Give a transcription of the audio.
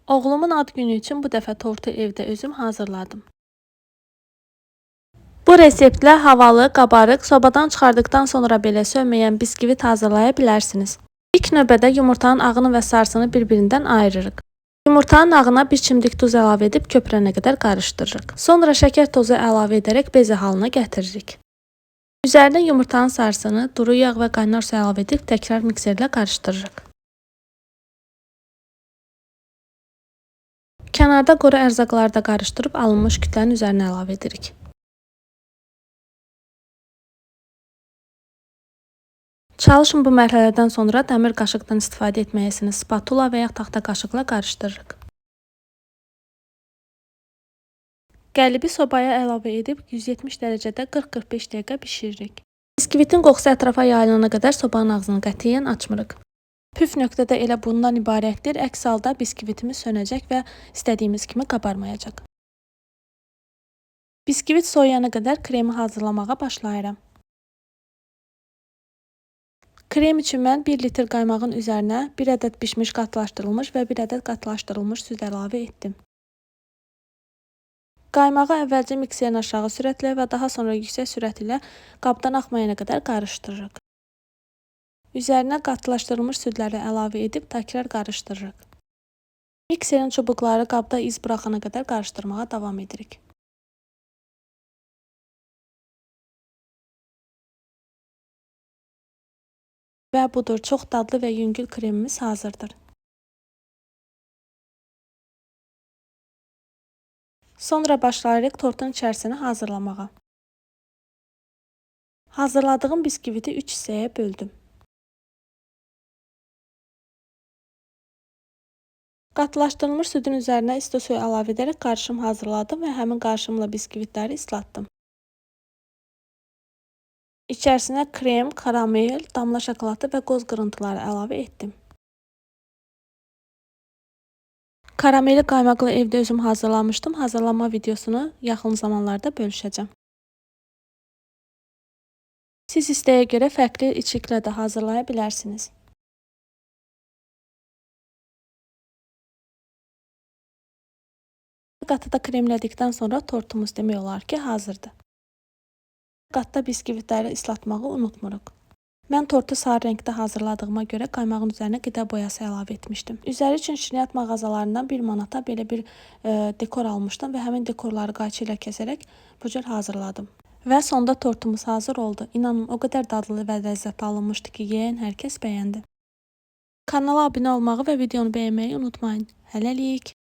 Oğlumun ad günü üçün bu dəfə tortu evdə özüm hazırladım. Bu reseptlə havalı, qabarıq, sobadan çıxardıqdan sonra belə sönməyən biskvit hazırlaya bilərsiniz. İlk növbədə yumurtanın ağını və sarısını bir-birindən ayırırıq. Yumurtanın ağına bir çimdik duz əlavə edib köpürənə qədər qarışdırırıq. Sonra şəkər tozu əlavə edərək beze halına gətiririk. Üzərinə yumurtanın sarısını, duru yağ və qaynar su əlavə edib təkrar mikserlə qarışdırırıq. Kənarda quru ərzaqları da qarışdırıb alınmış kütlənin üzərinə əlavə edirik. Çalışın bu mərhələdən sonra dəmir qaşıqdan istifadə etməyəsiniz. Spatula və ya taxta qaşıqla qarışdırırıq. Qəlibi sobaya əlavə edib 170 dərəcədə 40-45 dəqiqə bişiririk. Biskvitin qoxusu ətrafa yayılana qədər sobanın ağzını qətiyyən açmırıq. Püf nöqtə də elə bundan ibarətdir. Əks halda biskvitimiz sönəcək və istədiyimiz kimi qabarmayacaq. Biskvit soyuyana qədər kremi hazırlamağa başlayıram. Krem üçün mən 1 litr qaymağın üzərinə 1 ədəd bişmiş qatılaşdırılmış və 1 ədəd qatılaşdırılmış süd əlavə etdim. Qaymağı əvvəlcə mikserin aşağı sürətlə və daha sonra yüksək sürət ilə qabdan axmayana qədər qarışdırırıq. Üzərinə qatılaşdırılmış südləri əlavə edib təkrar qarışdırırıq. Mikserin çubuqları qabda iz buraxana qədər qarışdırmağa davam edirik. Və budur, çox dadlı və yüngül kremimiz hazırdır. Sonra başlayırıq tortun içərisini hazırlamağa. Hazırladığım biskviti 3 hissəyə böldüm. Qatılaşdırılmış südün üzərinə isti suyu əlavə edərək qarışım hazırladım və həmin qarışımla biskvitləri islatdım. İçərisinə krem, karamel, damla şokoladı və qoz qırıntıları əlavə etdim. Karameli qaymaqlı evdə özüm hazırlamışdım. Hazırlama videosunu yaxın zamanlarda bölüşəcəm. Siz istəyə görə fərqli içliklə də hazırlaya bilərsiniz. Qatı da kremlədikdən sonra tortumuz demək olar ki hazırdır. Qatda biskvitləri islatmağı unutmuruq. Mən tortu sarı rəngdə hazırladığıma görə qaymağın üzərinə qida boyası əlavə etmişdim. Üzəri üçün şirniyyat mağazalarından 1 manata belə bir dekor almışdım və həmin dekorları qayçı ilə kəsərək bu cür hazırladım. Və sonda tortumuz hazır oldu. İnanın o qədər dadlı və ləzzətli alınmışdı ki, yeyən hər kəs bəyəndi. Kanala abunə olmağı və videonu bəyənməyi unutmayın. Hələlik.